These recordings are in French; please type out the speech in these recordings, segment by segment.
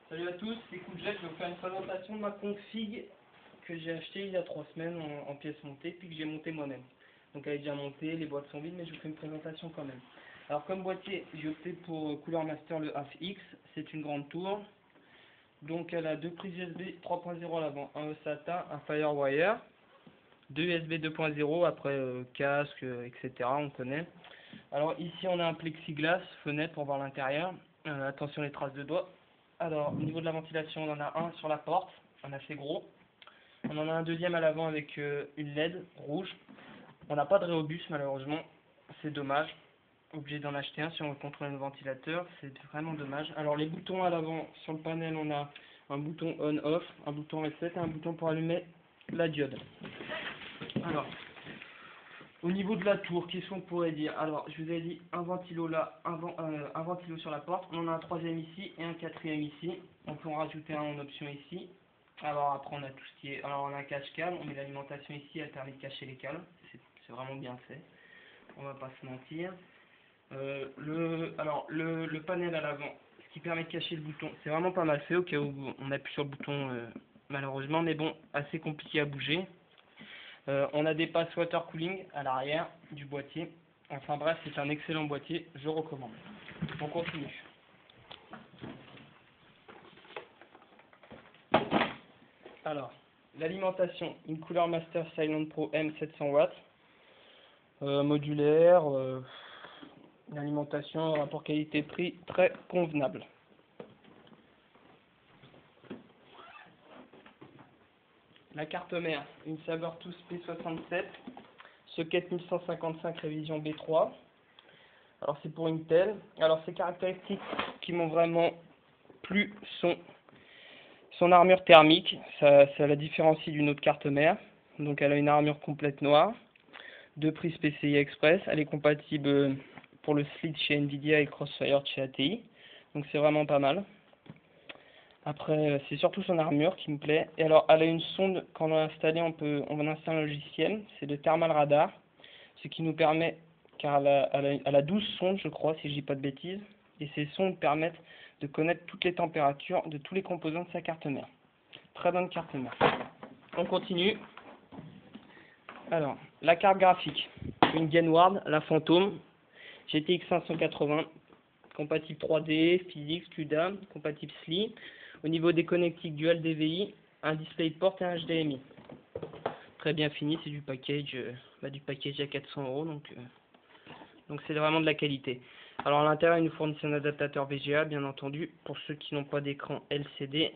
Salut à tous, c'est Cooljet, je vais vous faire une présentation de ma config que j'ai acheté il y a 3 semaines en pièces montées, puis que j'ai monté moi-même. Donc elle est déjà montée, les boîtes sont vides, mais je vous fais une présentation quand même. Alors comme boîtier, j'ai opté pour Cooler Master le Half X, c'est une grande tour. Donc elle a deux prises USB 3.0 à l'avant, un SATA, un Firewire, deux USB 2.0, après casque, etc. on connaît. Alors ici on a un plexiglas, fenêtre pour voir l'intérieur, attention les traces de doigts. Alors, au niveau de la ventilation, on en a un sur la porte, un assez gros. On en a un deuxième à l'avant avec une LED rouge. On n'a pas de Rhéobus malheureusement, c'est dommage. Obligé d'en acheter un si on veut contrôler le ventilateur, c'est vraiment dommage. Alors les boutons à l'avant, sur le panel, on a un bouton on-off, un bouton reset et un bouton pour allumer la diode. Alors, au niveau de la tour, qu'est-ce qu'on pourrait dire? Alors, je vous ai dit un ventilo là, un ventilo sur la porte. On en a un troisième ici et un quatrième ici. On peut en rajouter un en option ici. Alors après, on a tout ce qui est... Alors, on a un cache-câble. On met l'alimentation ici, elle permet de cacher les câbles. C'est vraiment bien fait. On va pas se mentir. Le panel à l'avant, ce qui permet de cacher le bouton, c'est vraiment pas mal fait au cas où on appuie sur le bouton malheureusement. Mais bon, assez compliqué à bouger. On a des passes water cooling à l'arrière du boîtier. Enfin bref, c'est un excellent boîtier, je recommande. On continue. Alors, l'alimentation, une Cooler Master Silent Pro M 700 watts, modulaire, une alimentation rapport qualité-prix très convenable. La carte mère, une Sabertooth P67, socket 1155 révision B3. Alors c'est pour Intel. Alors ces caractéristiques qui m'ont vraiment plu sont son armure thermique, ça la différencie d'une autre carte mère. Donc elle a une armure complète noire, deux prises PCI Express, elle est compatible pour le SLID chez Nvidia et Crossfire chez ATI. Donc c'est vraiment pas mal. Après, c'est surtout son armure qui me plaît. Et alors, elle a une sonde, quand on l'a installée, on va installer un logiciel, c'est le Thermal Radar, ce qui nous permet, car elle a 12 sondes, je crois, si je dis pas de bêtises, et ces sondes permettent de connaître toutes les températures de tous les composants de sa carte mère. Très bonne carte mère. On continue. Alors, la carte graphique, une Genward, la Phantom, GTX 580, compatible 3D, Physics, CUDA, compatible SLI. Au niveau des connectiques Dual DVI, un DisplayPort et un HDMI. Très bien fini, c'est du package à 400 €, donc c'est vraiment de la qualité. Alors à l'intérieur, il nous fournit un adaptateur VGA, bien entendu, pour ceux qui n'ont pas d'écran LCD,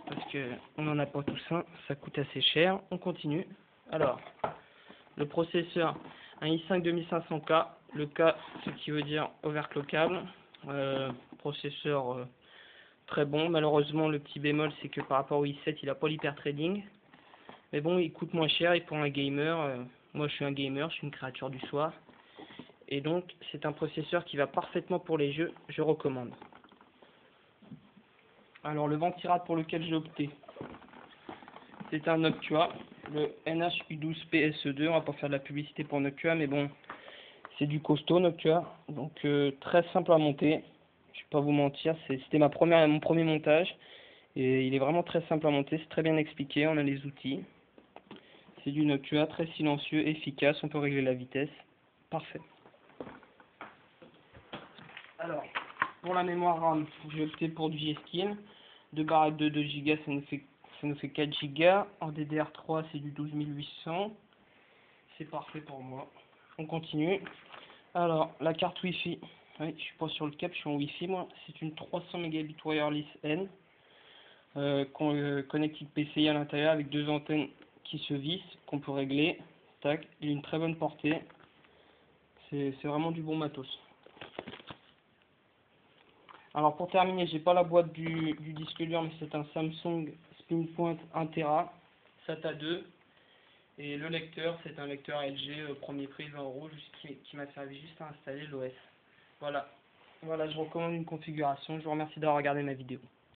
parce que on n'en a pas tous un, ça coûte assez cher. On continue. Alors, le processeur, un i5 2500K, le K, ce qui veut dire overclockable, processeur très bon. Malheureusement, le petit bémol, c'est que par rapport au i7, il n'a pas l'hyperthreading. Mais bon, il coûte moins cher et pour un gamer, moi je suis un gamer, je suis une créature du soir. Et donc, c'est un processeur qui va parfaitement pour les jeux, je recommande. Alors, le ventirad pour lequel j'ai opté, c'est un Noctua, le NH-U12PSE2. On va pas faire de la publicité pour Noctua, mais bon, c'est du costaud Noctua. Donc, très simple à monter. Je vais pas vous mentir, c'était mon premier montage. Et il est vraiment très simple à monter, c'est très bien expliqué, on a les outils. C'est du Noctua, très silencieux, efficace, on peut régler la vitesse. Parfait. Alors, pour la mémoire RAM, j'ai opté pour du G-Skill. 2 barrettes de 2 Go, ça nous fait 4 Go. En DDR3, c'est du 12800. C'est parfait pour moi. On continue. Alors, la carte Wi-Fi. Oui, je suis pas sur le câble, je suis en Wi-Fi moi. C'est une 300 Mbps wireless N. Connectique PCI à l'intérieur avec deux antennes qui se vissent, qu'on peut régler. Tac, il a une très bonne portée. C'est vraiment du bon matos. Alors pour terminer, j'ai pas la boîte du disque dur, mais c'est un Samsung SpinPoint 1 Tera, SATA 2. Et le lecteur, c'est un lecteur LG premier prix 20 € qui m'a servi juste à installer l'OS. Voilà, je recommande une configuration. Je vous remercie d'avoir regardé ma vidéo.